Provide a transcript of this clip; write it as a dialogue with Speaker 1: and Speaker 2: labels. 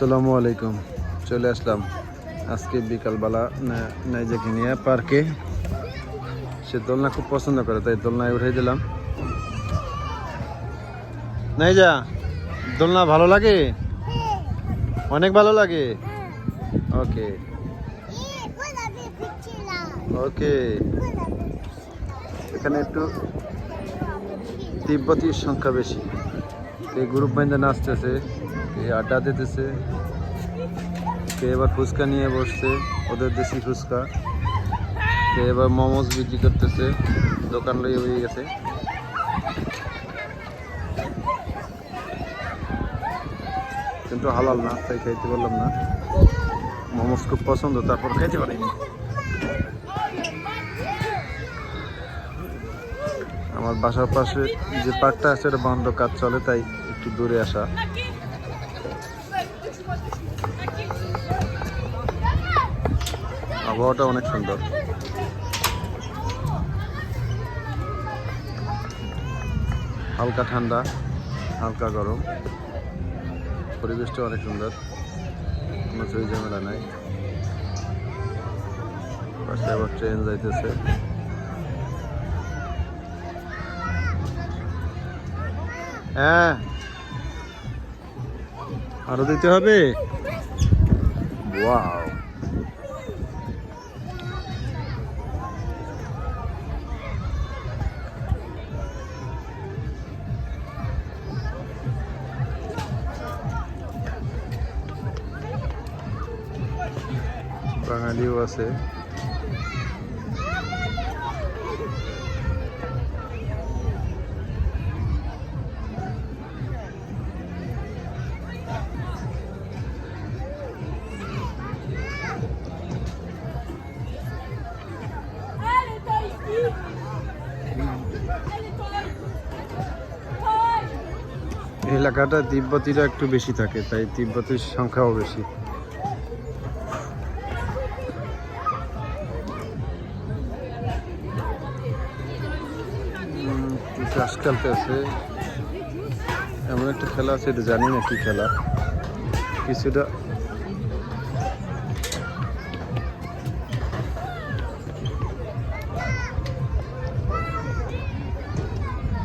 Speaker 1: আসসালামু আলাইকুম। চলে আসলাম আজকে বিকালবেলা নাইজাকে নিয়ে পার্কে। সে দোলনা খুব পছন্দ করে, তাই দোলনায় উঠে দিলাম। নাইজা, দোলনা ভালো লাগে? অনেক ভালো লাগে। ওকে ওকে। এখানে একটু তিব্বতীর সংখ্যা বেশি। এই গ্রুপ বাইন্দা নাচতেছে, এই আড্ডা দিতেছে, কে এবার ফুচকা নিয়ে বসছে, ওদের দেশি ফুচকা। কে এবার মোমোস বিক্রি করতেছে, দোকান লইয়ে হয়ে গেছে। কিন্তু হালাল না, তাই খাইতে পারলাম না। মোমোস খুব পছন্দ, তারপর খাইতে পারিনি। আমার বাসার পাশে যে পার্কটা আছে এটা বন্ধ, কাজ চলে, তাই একটু দূরে আসা। আবহাওয়াটা অনেক সুন্দর, হালকা ঠান্ডা হালকা গরম, পরিবেশটা অনেক সুন্দর, কোনো চই ঝামেলা নাই। পাশে আবার ট্রেন যাইতেছে। হ্যাঁ, আরো দিতে হবে। ওয়াও, বাঙালিও আছে। এলাকাটা তিব্বতীরা একটু বেশি থাকে, তাই তিব্বতীর সংখ্যাও বেশি। চাষ খেলতে আছে, এমন একটা খেলা আছে, এটা জানি না কি খেলা, কিছুটা